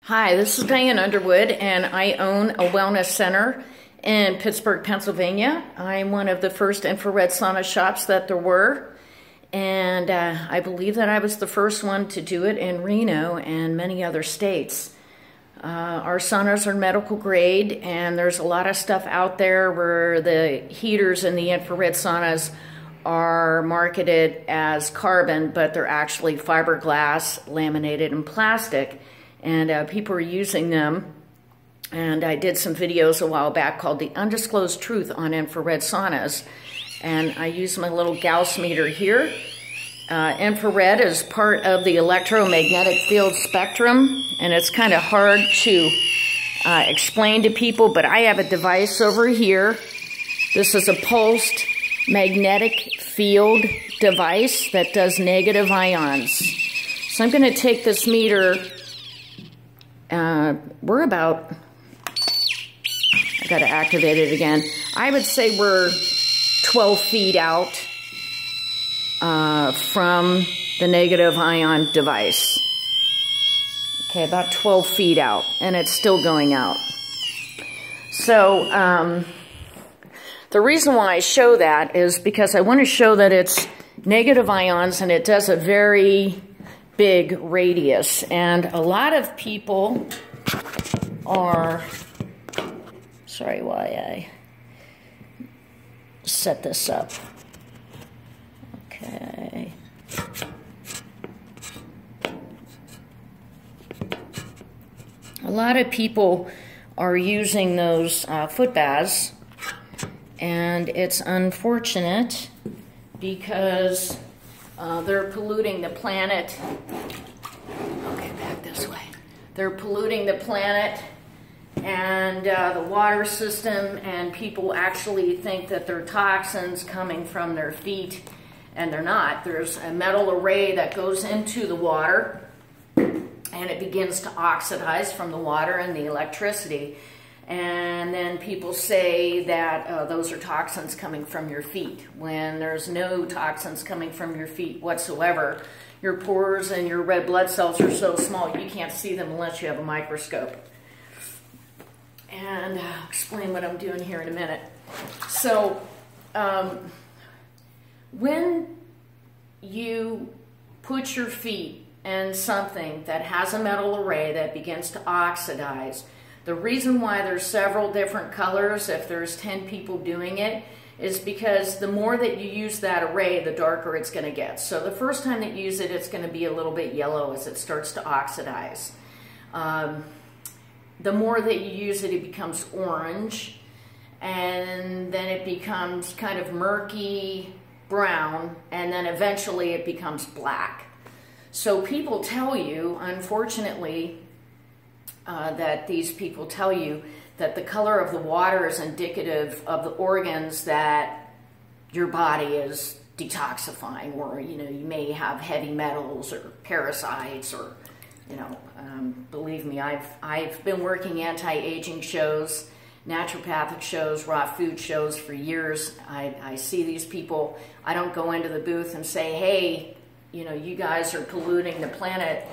Hi, this is Diane Underwood, and I own a wellness center in Pittsburgh, Pennsylvania. I'm one of the first infrared sauna shops that there were, and I believe that I was the first one to do it in Reno and many other states. Our saunas are medical grade, and there's a lot of stuff out there where the heaters in the infrared saunas are marketed as carbon, but they're actually fiberglass laminated in plastic. And people are using them, and I did some videos a while back called The Undisclosed Truth on Infrared Saunas, and I use my little Gauss meter here. Infrared is part of the electromagnetic field spectrum, and it's kind of hard to explain to people, but I have a device over here. This is a pulsed magnetic field device that does negative ions. So I'm going to take this meter. We're about, I got to activate it again. I would say we're 12 feet out from the negative ion device. Okay, about 12 feet out, and it's still going out. So the reason why I show that is because I want to show that it's negative ions, and it does a very big radius, and a lot of people are, sorry why I set this up. Okay. A lot of people are using those foot baths, and it's unfortunate because they're polluting the planet. Okay, back this way. They're polluting the planet and the water system, and people actually think that they're toxins coming from their feet, and they're not. There's a metal array that goes into the water, and it begins to oxidize from the water and the electricity. And then people say that those are toxins coming from your feet, when there's no toxins coming from your feet whatsoever. Your pores and your red blood cells are so small you can't see them unless you have a microscope. And I'll explain what I'm doing here in a minute. So when you put your feet in something that has a metal array that begins to oxidize, the reason why there's several different colors, if there's 10 people doing it, is because the more that you use that array, the darker it's going to get. So the first time that you use it, it's going to be a little bit yellow as it starts to oxidize. The more that you use it, it becomes orange, and then it becomes kind of murky brown, and then eventually it becomes black. So people tell you, unfortunately, that these people tell you that the color of the water is indicative of the organs that your body is detoxifying, or you may have heavy metals or parasites, or believe me, I've been working anti-aging shows, naturopathic shows, raw food shows for years. I see these people. I don't go into the booth and say, hey, you guys are polluting the planet,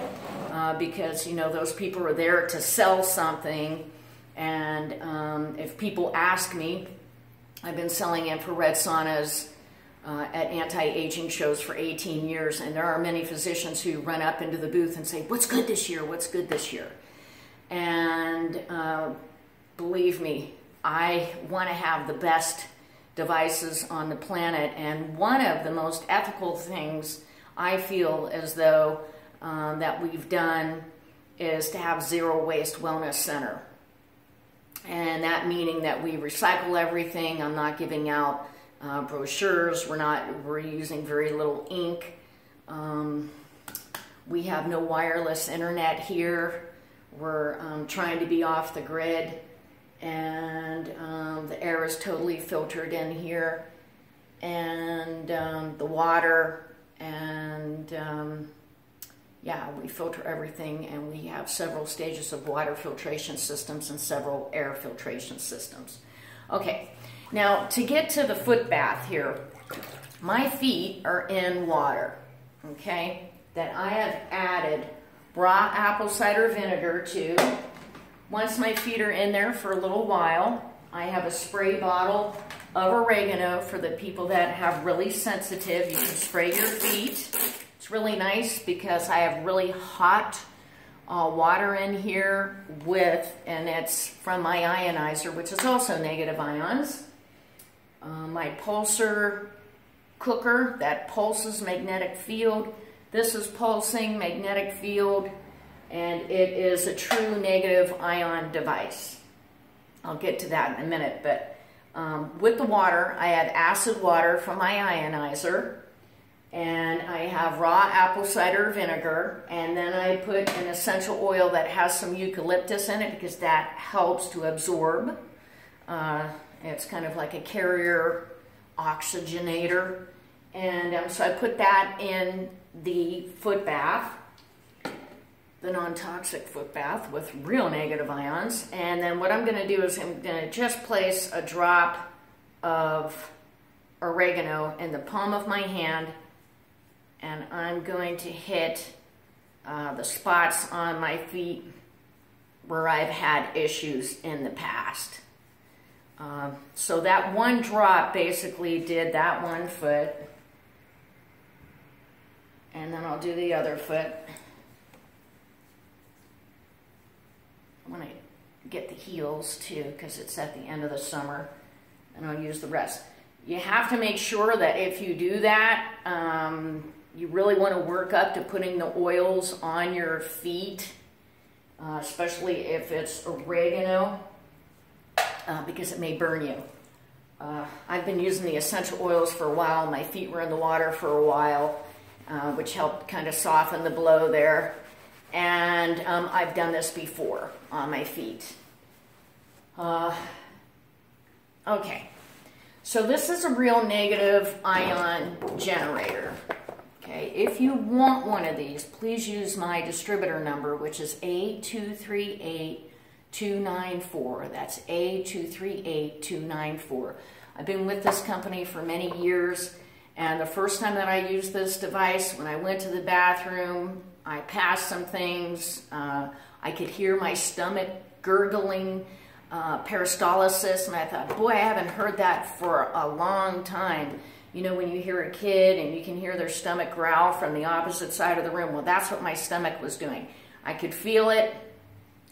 because, those people are there to sell something. And if people ask me, I've been selling infrared saunas at anti-aging shows for 18 years, and there are many physicians who run up into the booth and say, what's good this year? What's good this year? And believe me, I want to have the best devices on the planet, and one of the most ethical things I feel as though that we've done is to have zero waste wellness center. And that meaning that we recycle everything. I'm not giving out brochures. We're using very little ink. We have no wireless internet here. We're trying to be off the grid, and the air is totally filtered in here, and the water, and yeah, we filter everything, and we have several stages of water filtration systems and several air filtration systems. Okay, now to get to the foot bath here, my feet are in water, okay, that I have added raw apple cider vinegar too. Once my feet are in there for a little while, I have a spray bottle of oregano for the people that have really sensitive. You can spray your feet. It's really nice because I have really hot water in here and it's from my ionizer, which is also negative ions. My pulsar cooker that pulses magnetic field. This is pulsing magnetic field, and it is a true negative ion device. I'll get to that in a minute, but with the water, I have acid water from my ionizer, and I have raw apple cider vinegar, and then I put an essential oil that has some eucalyptus in it because that helps to absorb. It's kind of like a carrier oxygenator, and so I put that in the foot bath, the non-toxic foot bath with real negative ions. And then what I'm going to do is I'm going to just place a drop of oregano in the palm of my hand, and I'm going to hit the spots on my feet where I've had issues in the past. So that one drop basically did that one foot, and then I'll do the other foot. I want to get the heels too because it's at the end of the summer, and I'll use the rest. You have to make sure that if you do that, you really want to work up to putting the oils on your feet, especially if it's oregano, because it may burn you. I've been using the essential oils for a while. My feet were in the water for a while, which helped kind of soften the blow there. And I've done this before on my feet. Okay, so this is a real negative ion generator. Okay, if you want one of these, please use my distributor number, which is A238294. That's A238294. I've been with this company for many years, and the first time that I used this device, when I went to the bathroom, I passed some things. I could hear my stomach gurgling, peristalsis, and I thought, boy, I haven't heard that for a long time. You know, when you hear a kid and you can hear their stomach growl from the opposite side of the room, well, that's what my stomach was doing. I could feel it,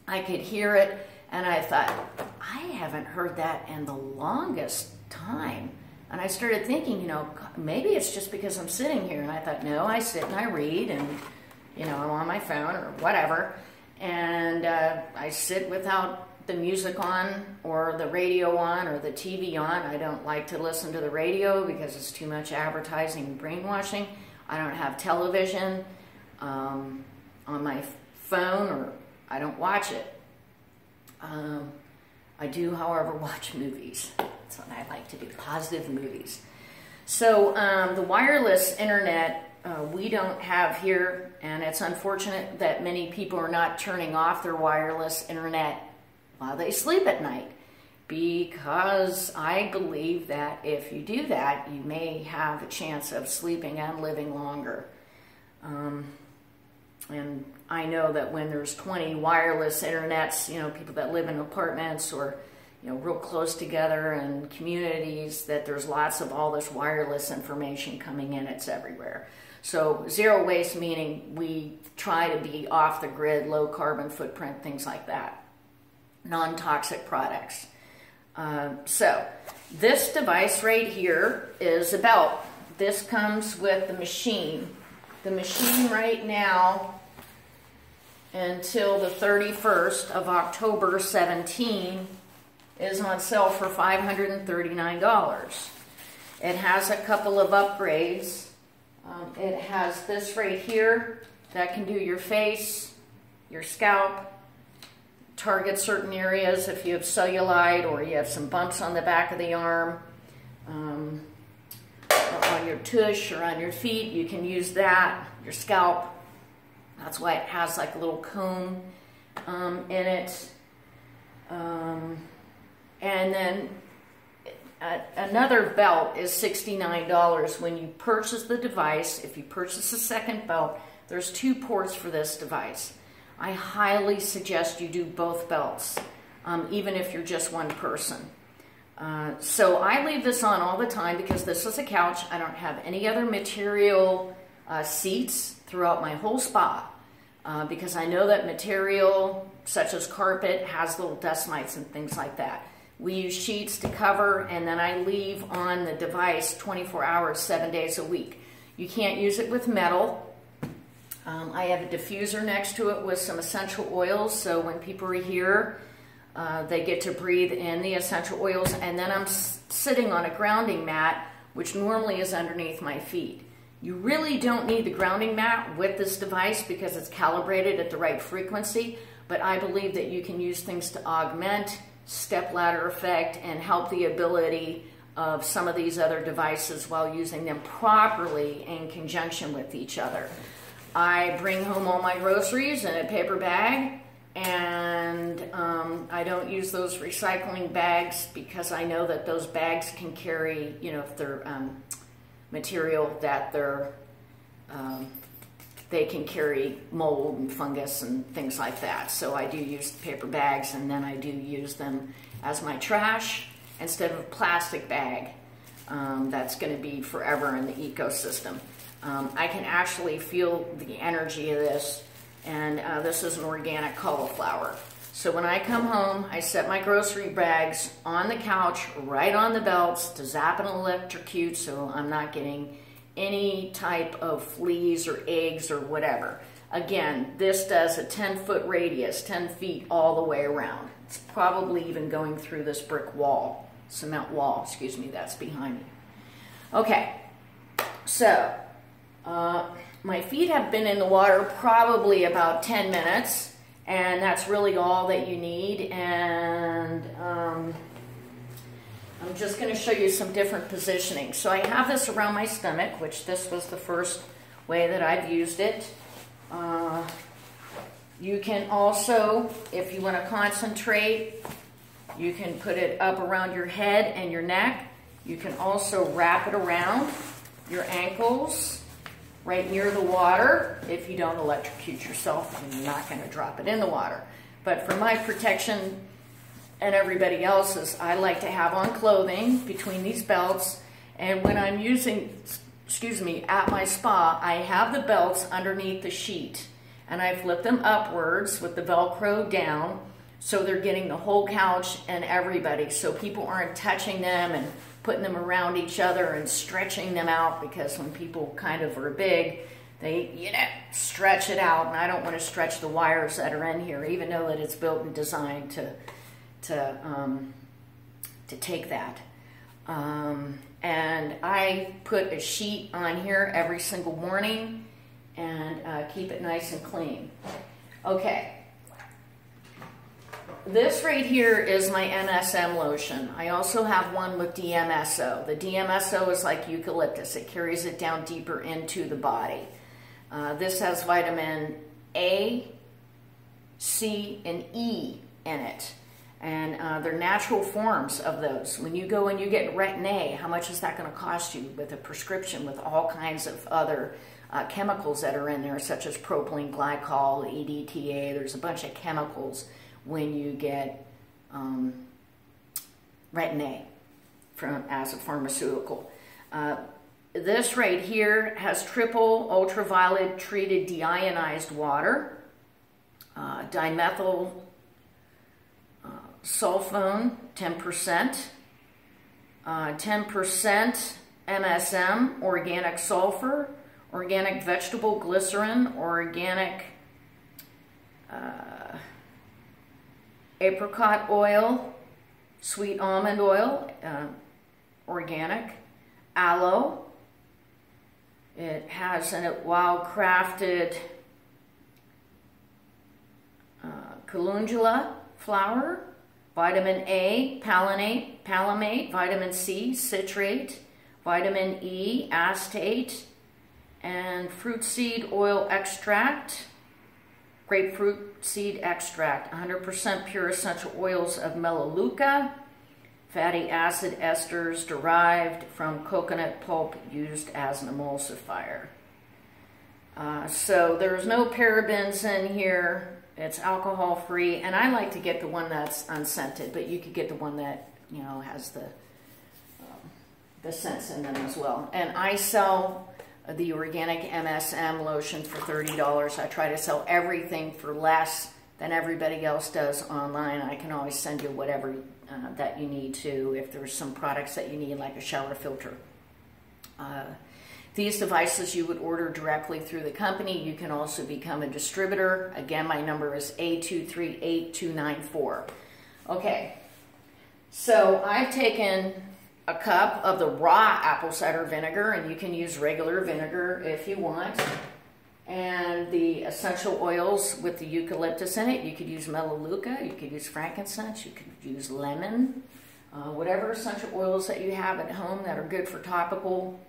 I could hear it, and I thought, I haven't heard that in the longest time. And I started thinking, you know, maybe it's just because I'm sitting here. And I thought, no, I sit and I read, and, you know, I'm on my phone or whatever. And I sit without the music on or the radio on or the TV on. I don't like to listen to the radio because it's too much advertising and brainwashing. I don't have television on my phone, or I don't watch it. I do, however, watch movies. That's what I like to do, positive movies. So the wireless internet we don't have here, and it's unfortunate that many people are not turning off their wireless internet while they sleep at night, because I believe that if you do that, you may have a chance of sleeping and living longer. And I know that when there's 20 wireless internets, you know, people that live in apartments or, you know, real close together in communities, that there's lots of all this wireless information coming in. It's everywhere. So zero waste, meaning we try to be off the grid, low carbon footprint, things like that. Non-toxic products. So this device right here is a belt. This comes with the machine. The machine right now, until the 31st of October 17, is on sale for $539. It has a couple of upgrades. It has this right here that can do your face, your scalp, target certain areas if you have cellulite or you have some bumps on the back of the arm, or on your tush or on your feet. You can use that, your scalp. That's why it has like a little comb in it. And then another belt is $69 when you purchase the device. If you purchase a second belt, There's 2 ports for this device. I highly suggest you do both belts, even if you're just one person. So I leave this on all the time because this is a couch. I don't have any other material seats throughout my whole spa because I know that material such as carpet has little dust mites and things like that. We use sheets to cover, and then I leave on the device 24 hours, 7 days a week. You can't use it with metal. I have a diffuser next to it with some essential oils, so when people are here, they get to breathe in the essential oils, and then I'm sitting on a grounding mat, which normally is underneath my feet. You really don't need the grounding mat with this device because it's calibrated at the right frequency, but I believe that you can use things to augment stepladder effect and help the ability of some of these other devices while using them properly in conjunction with each other. I bring home all my groceries in a paper bag, and I don't use those recycling bags because I know that those bags can carry, you know, if they're material that they can carry mold and fungus and things like that. So I do use paper bags, and then I do use them as my trash instead of a plastic bag that's going to be forever in the ecosystem. I can actually feel the energy of this, and this is an organic cauliflower. So when I come home, I set my grocery bags on the couch, right on the belts to zap and electrocute so I'm not getting any type of fleas or eggs or whatever. Again, this does a 10-foot radius, 10 feet all the way around. It's probably even going through this brick wall, cement wall, excuse me, that's behind me. Okay, so my feet have been in the water probably about 10 minutes, and that's really all that you need. And I'm just going to show you some different positioning. So I have this around my stomach, which this was the first way that I've used it. You can also, if you want to concentrate, you can put it up around your head and your neck. You can also wrap it around your ankles right near the water. If you don't electrocute yourself, you're not going to drop it in the water. But for my protection and everybody else's, I like to have on clothing between these belts. And when I'm using, at my spa, I have the belts underneath the sheet, and I flip them upwards with the Velcro down, so they're getting the whole couch and everybody, so people aren't touching them and putting them around each other and stretching them out, because when people kind of are big, they, you know, stretch it out, and I don't want to stretch the wires that are in here, even though that it's built and designed to take that. And I put a sheet on here every single morning and keep it nice and clean. Okay. This right here is my MSM lotion. I also have one with DMSO. The DMSO is like eucalyptus. It carries it down deeper into the body. This has vitamin A, C, and E in it. And they're natural forms of those. When you go and you get Retin A, how much is that going to cost you with a prescription with all kinds of other chemicals that are in there, such as propylene glycol, EDTA? There's a bunch of chemicals when you get Retin A as a pharmaceutical. This right here has triple ultraviolet treated deionized water, dimethyl sulfone, 10%, 10% MSM, organic sulfur, organic vegetable glycerin, organic apricot oil, sweet almond oil, organic, aloe. It has a wild-crafted calendula flower, vitamin A, palamate, vitamin C, citrate, vitamin E, acetate, and fruit seed oil extract, grapefruit seed extract, 100% pure essential oils of melaleuca, fatty acid esters derived from coconut pulp used as an emulsifier. So there's no parabens in here. It's alcohol free, and I like to get the one that's unscented, but you could get the one that, you know, has the scents in them as well. And I sell the organic MSM lotion for $30. I try to sell everything for less than everybody else does online. I can always send you whatever that you need to, if there's some products that you need, like a shower filter. These devices you would order directly through the company. You can also become a distributor. Again, my number is A238-294. Okay, so I've taken a cup of the raw apple cider vinegar, and you can use regular vinegar if you want, and the essential oils with the eucalyptus in it. You could use melaleuca, you could use frankincense, you could use lemon, whatever essential oils that you have at home that are good for topical,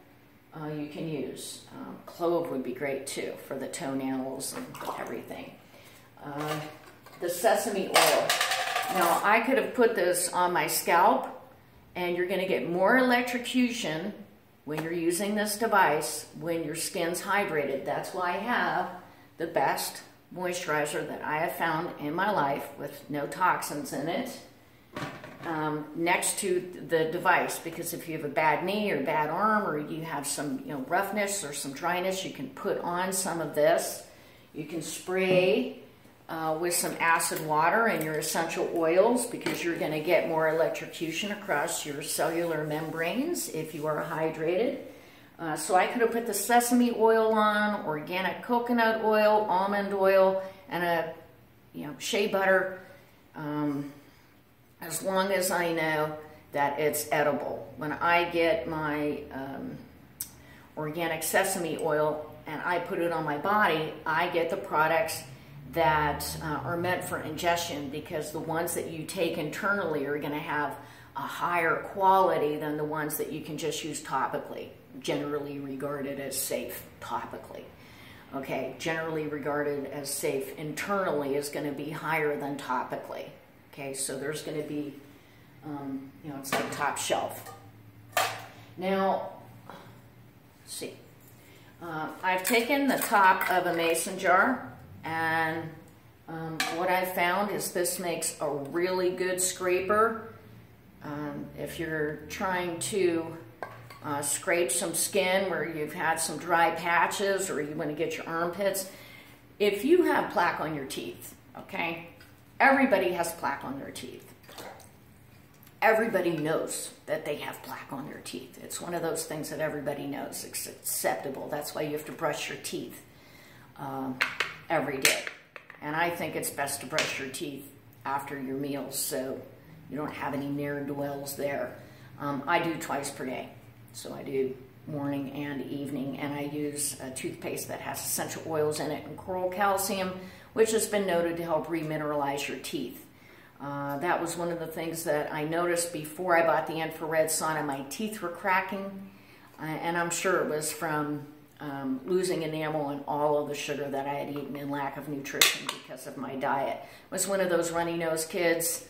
you can use. Clove would be great too for the toenails and everything. The sesame oil. Now, I could have put this on my scalp, and you're going to get more electrocution when you're using this device when your skin's hydrated. That's why I have the best moisturizer that I have found in my life with no toxins in it next to the device, because if you have a bad knee or bad arm, or you have some roughness or some dryness, you can put on some of this. You can spray with some acid water and your essential oils, because you're going to get more electrocution across your cellular membranes if you are hydrated. So I could have put the sesame oil on, organic coconut oil, almond oil, and a shea butter, as long as I know that it's edible. When I get my organic sesame oil and I put it on my body, I get the products that are meant for ingestion, because the ones that you take internally are going to have a higher quality than the ones that you can just use topically, generally regarded as safe topically. Okay, generally regarded as safe internally is going to be higher than topically. Okay, so there's going to be, it's like top shelf. Now, let's see. I've taken the top of a mason jar, and what I've found is this makes a really good scraper. If you're trying to scrape some skin where you've had some dry patches, or you want to get your armpits, if you have plaque on your teeth, okay, everybody has plaque on their teeth. Everybody knows that they have plaque on their teeth. It's one of those things that everybody knows. It's acceptable. That's why you have to brush your teeth every day. And I think it's best to brush your teeth after your meals, so you don't have any ne'er-do-wells there. I do twice per day. So I do morning and evening, and I use a toothpaste that has essential oils in it and coral calcium, which has been noted to help remineralize your teeth. That was one of the things that I noticed before I bought the infrared sauna. My teeth were cracking, and I'm sure it was from losing enamel and all of the sugar that I had eaten and lack of nutrition because of my diet. I was one of those runny-nosed kids,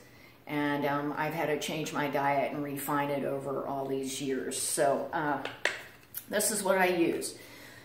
and I've had to change my diet and refine it over all these years. So this is what I use.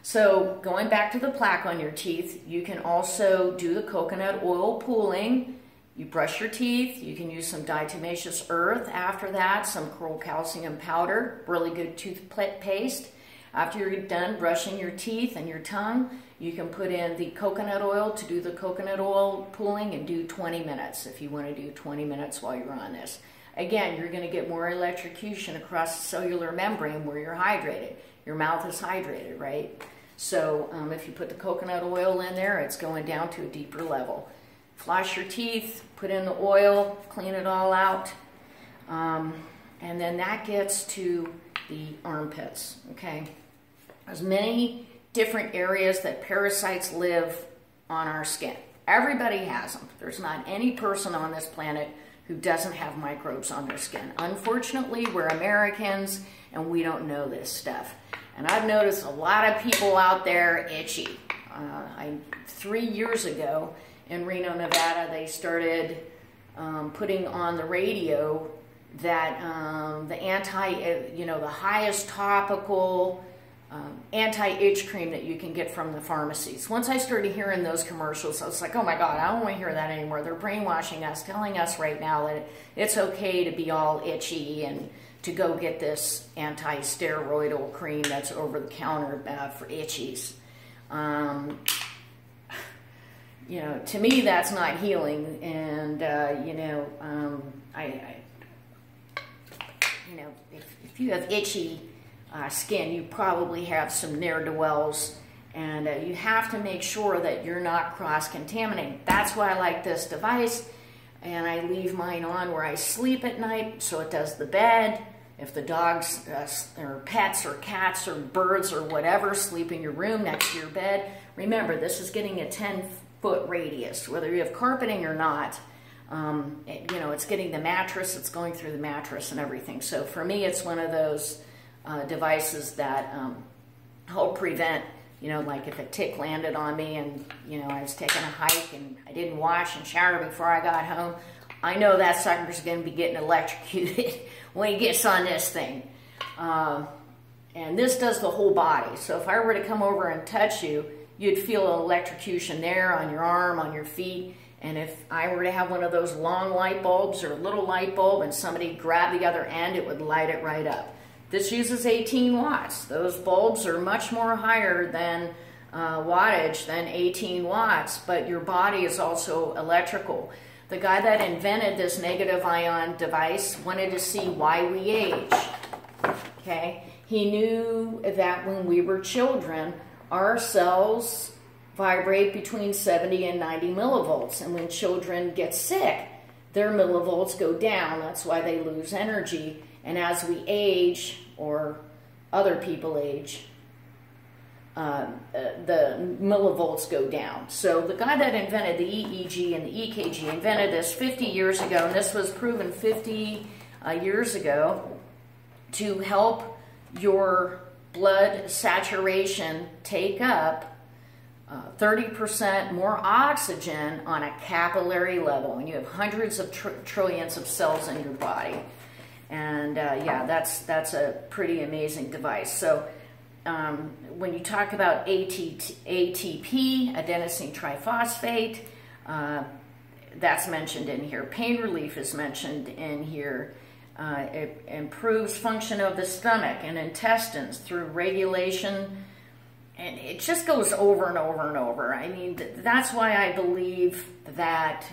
So going back to the plaque on your teeth, you can also do the coconut oil pooling. You brush your teeth. You can use some diatomaceous earth after that, some coral calcium powder, really good toothpaste. After you're done brushing your teeth and your tongue, you can put in the coconut oil to do the coconut oil pooling, and do 20 minutes if you want to do 20 minutes while you're on this. Again, you're going to get more electrocution across the cellular membrane where you're hydrated. Your mouth is hydrated, right? So if you put the coconut oil in there, it's going down to a deeper level. Floss your teeth, put in the oil, clean it all out, and then that gets to the armpits, okay? There's many different areas that parasites live on our skin. Everybody has them. There's not any person on this planet who doesn't have microbes on their skin. Unfortunately, we're Americans and we don't know this stuff. And I've noticed a lot of people out there itchy. 3 years ago in Reno, Nevada, they started putting on the radio that the highest topical anti-itch cream that you can get from the pharmacies. Once I started hearing those commercials, I was like, oh my God, I don't want to hear that anymore. They're brainwashing us, telling us right now that it's okay to be all itchy and to go get this anti-steroidal cream that's over the counter for itchies. You know, to me, that's not healing. And, you know, you know, if you have itchy skin, you probably have some ne'er-do-wells, and you have to make sure that you're not cross-contaminating. That's why I like this device, and I leave mine on where I sleep at night, so it does the bed. If the dogs or pets or cats or birds or whatever sleep in your room next to your bed, remember, this is getting a 10-foot radius, whether you have carpeting or not. You know, it's getting the mattress, it's going through the mattress and everything. So for me, it's one of those devices that help prevent, you know, like if a tick landed on me and, you know, I was taking a hike and I didn't wash and shower before I got home, I know that sucker's going to be getting electrocuted when he gets on this thing. And this does the whole body. So if I were to come over and touch you, you'd feel an electrocution there on your arm, on your feet. And if I were to have one of those long light bulbs or a little light bulb and somebody grabbed the other end, it would light it right up. This uses 18 watts. Those bulbs are much more higher than wattage than 18 watts, but your body is also electrical. The guy that invented this negative ion device wanted to see why we age. Okay? He knew that when we were children, our cells vibrate between 70 and 90 millivolts. And when children get sick, their millivolts go down. That's why they lose energy. And as we age, or other people age, the millivolts go down. So the guy that invented the EEG and the EKG invented this 50 years ago, and this was proven 50 years ago to help your blood saturation take up 30% more oxygen on a capillary level. And you have hundreds of trillions of cells in your body. And yeah, that's a pretty amazing device. So when you talk about ATP, adenosine triphosphate, that's mentioned in here. Pain relief is mentioned in here. It improves function of the stomach and intestines through regulation. And it just goes over and over and over. I mean, that's why I believe that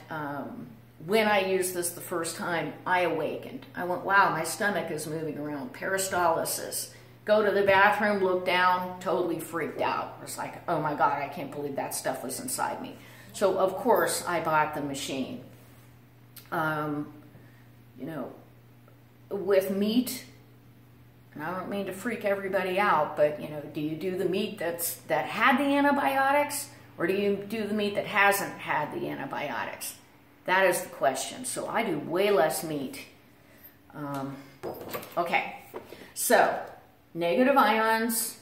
when I used this the first time, I awakened. I went, wow, my stomach is moving around. Peristalsis. Go to the bathroom, look down, totally freaked out. It's like, oh my God, I can't believe that stuff was inside me. So, of course, I bought the machine. You know, with meat, and I don't mean to freak everybody out, but, you know, do you do the meat that had the antibiotics, or do you do the meat that hasn't had the antibiotics? That is the question. So I do way less meat. Okay, so negative ions,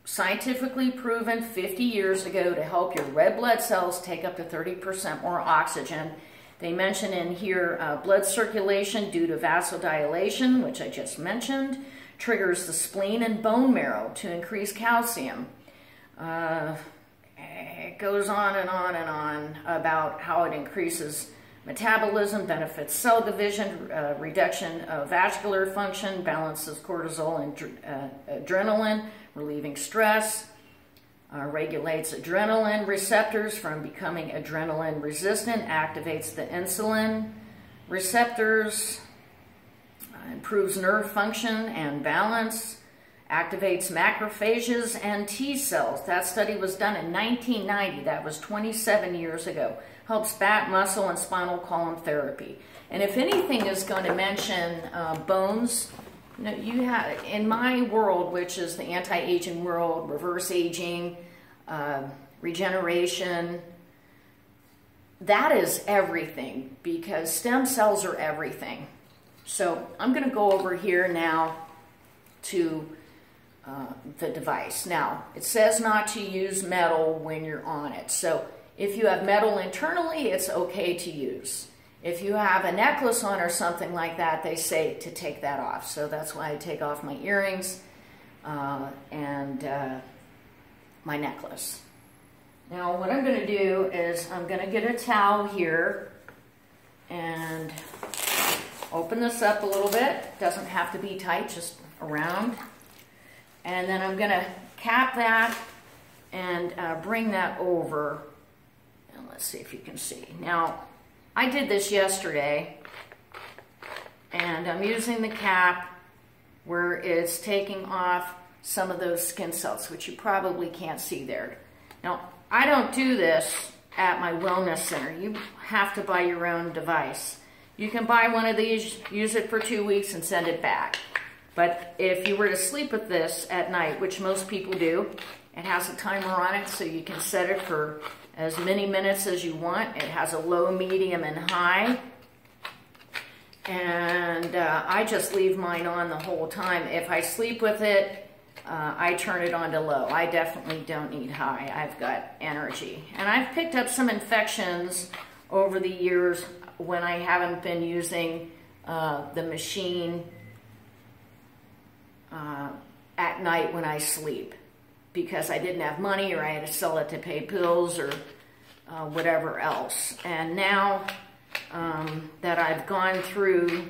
scientifically proven 50 years ago to help your red blood cells take up to 30% more oxygen. They mention in here blood circulation due to vasodilation, which I just mentioned, triggers the spleen and bone marrow to increase calcium. It goes on and on and on about how it increases metabolism, benefits cell division, reduction of vascular function, balances cortisol and adrenaline, relieving stress, regulates adrenaline receptors from becoming adrenaline resistant, activates the insulin receptors, improves nerve function and balance, activates macrophages and T cells. That study was done in 1990. That was 27 years ago. Helps back, muscle, and spinal column therapy. And if anything is going to mention bones, you know, you have, in my world, which is the anti-aging world, reverse aging, regeneration, that is everything, because stem cells are everything. So I'm going to go over here now to the device. Now, it says not to use metal when you're on it. So if you have metal internally, it's okay to use. If you have a necklace on or something like that, they say to take that off. So that's why I take off my earrings. and my necklace. Now what I'm going to do is I'm going to get a towel here and open this up a little bit. Doesn't have to be tight, just around. And then I'm going to cap that and bring that over. And let's see if you can see. Now, I did this yesterday, and I'm using the cap where it's taking off some of those skin cells, which you probably can't see there. Now, I don't do this at my wellness center. You have to buy your own device. You can buy one of these, use it for 2 weeks, and send it back. But if you were to sleep with this at night, which most people do, it has a timer on it, so you can set it for as many minutes as you want. It has a low, medium, and high. And I just leave mine on the whole time. If I sleep with it, I turn it on to low. I definitely don't need high. I've got energy. And I've picked up some infections over the years when I haven't been using the machine at night when I sleep, because I didn't have money, or I had to sell it to pay bills, or whatever else. And now that I've gone through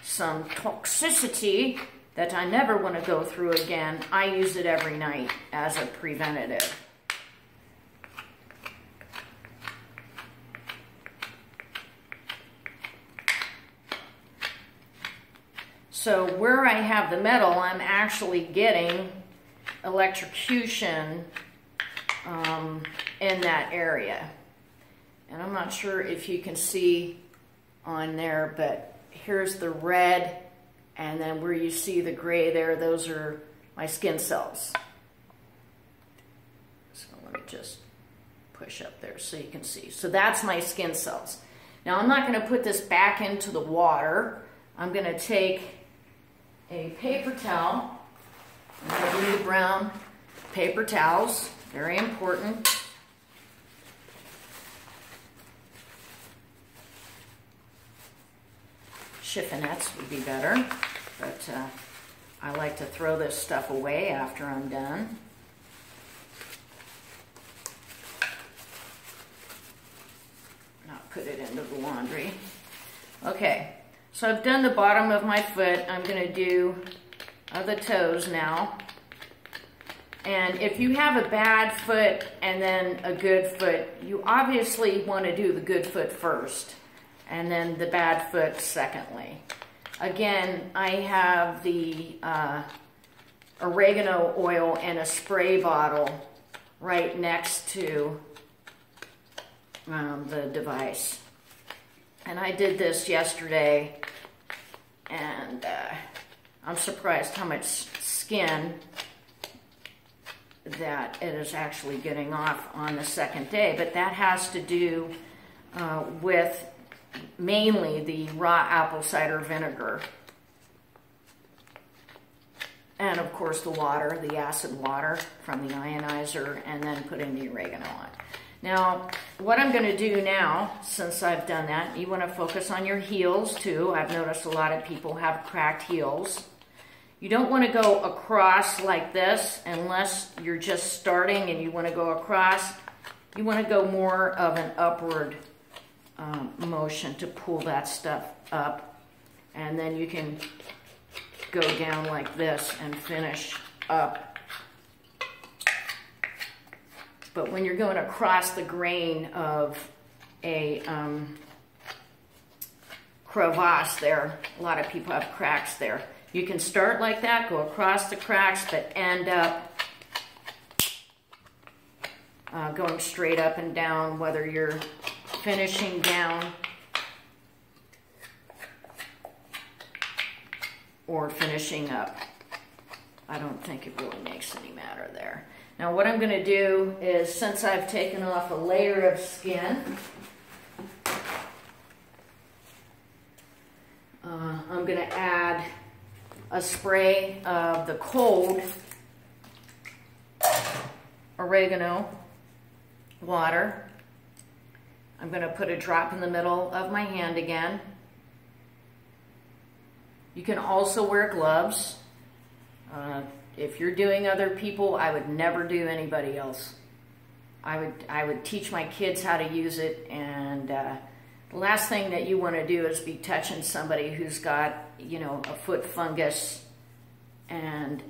some toxicity that I never want to go through again, I use it every night as a preventative. So where I have the metal, I'm actually getting electrocution in that area. And I'm not sure if you can see on there, but here's the red, and then where you see the gray there, those are my skin cells. So let me just push up there so you can see. So that's my skin cells. Now I'm not going to put this back into the water. I'm going to take a paper towel. I'm going to do the brown paper towels, very important. Chiffonettes would be better, but I like to throw this stuff away after I'm done. Not put it into the laundry. Okay, so I've done the bottom of my foot. I'm going to do the toes now. And if you have a bad foot and then a good foot, you obviously want to do the good foot first, and then the bad foot secondly. Again, I have the oregano oil in a spray bottle right next to the device. And I did this yesterday, and I'm surprised how much skin that it is actually getting off on the second day. But that has to do with mainly the raw apple cider vinegar, and of course the water, the acid water from the ionizer, and then putting the oregano on. Now what I'm going to do now, since I've done that, you want to focus on your heels too. I've noticed a lot of people have cracked heels. You don't want to go across like this unless you're just starting and you want to go across. You want to go more of an upward motion to pull that stuff up, and then you can go down like this and finish up. But when you're going across the grain of a crevasse there, a lot of people have cracks there. You can start like that, go across the cracks, but end up going straight up and down, whether you're finishing down or finishing up. I don't think it really makes any matter there. Now what I'm going to do is, since I've taken off a layer of skin, I'm going to add a spray of the cold oregano water. I'm going to put a drop in the middle of my hand again. You can also wear gloves. if you're doing other people, I would never do anybody else. I would teach my kids how to use it, and the last thing that you want to do is be touching somebody who's got, you know, a foot fungus and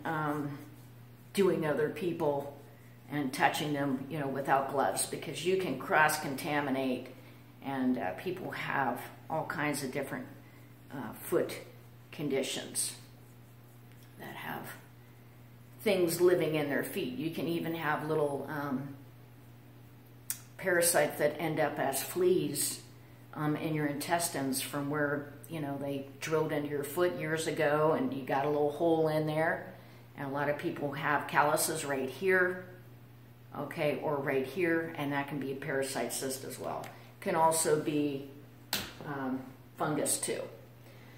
doing other people and touching them, you know, without gloves, because you can cross-contaminate, and people have all kinds of different foot conditions that have things living in their feet. You can even have little parasites that end up as fleas in your intestines from where, you know, they drilled into your foot years ago and you got a little hole in there. And a lot of people have calluses right here, okay, or right here, and that can be a parasite cyst as well. Can also be fungus too.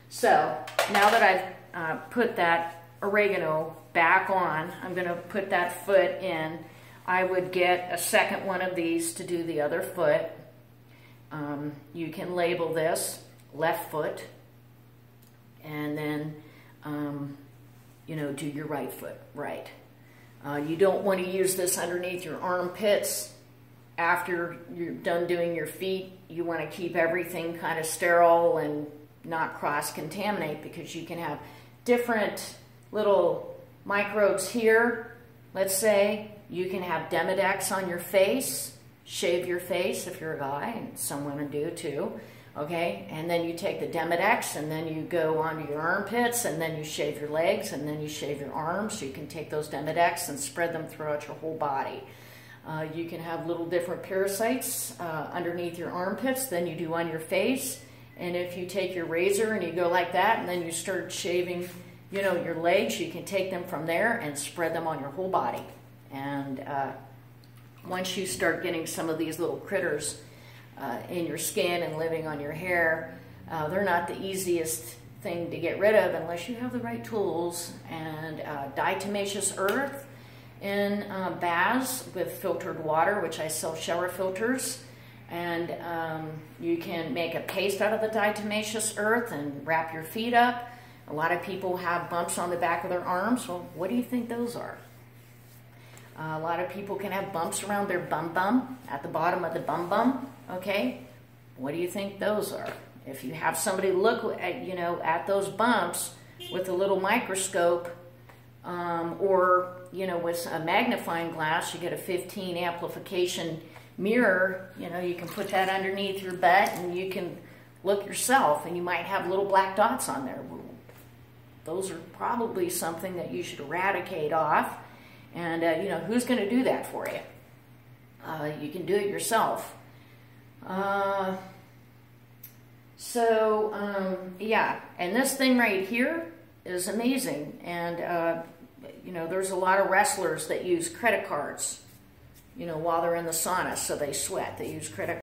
So now that I've put that oregano back on, I'm going to put that foot in. I would get a second one of these to do the other foot. You can label this left foot, and then you know, do your right foot right. You don't want to use this underneath your armpits. After you're done doing your feet, you want to keep everything kind of sterile and not cross-contaminate, because you can have different little microbes here. Let's say you can have Demodex on your face. Shave your face if you're a guy, and some women do too. Okay, and then you take the Demodex and then you go onto your armpits, and then you shave your legs, and then you shave your arms. So you can take those Demodex and spread them throughout your whole body. You can have little different parasites underneath your armpits than you do on your face. And if you take your razor and you go like that, and then you start shaving, you know, your legs, you can take them from there and spread them on your whole body. And once you start getting some of these little critters in your skin and living on your hair, they're not the easiest thing to get rid of unless you have the right tools. And diatomaceous earth in baths with filtered water, which I sell shower filters, and you can make a paste out of the diatomaceous earth and wrap your feet up. A lot of people have bumps on the back of their arms. Well, what do you think those are? A lot of people can have bumps around their bum, at the bottom of the bum, okay? What do you think those are? If you have somebody look at, you know, at those bumps with a little microscope, or, you know, with a magnifying glass, you get a 15 amplification mirror, you know, you can put that underneath your butt and you can look yourself, and you might have little black dots on there. Those are probably something that you should eradicate off. And, you know, who's going to do that for you? You can do it yourself. Yeah, and this thing right here is amazing. And, you know, there's a lot of wrestlers that use credit cards, you know, while they're in the sauna, so they sweat. They use credit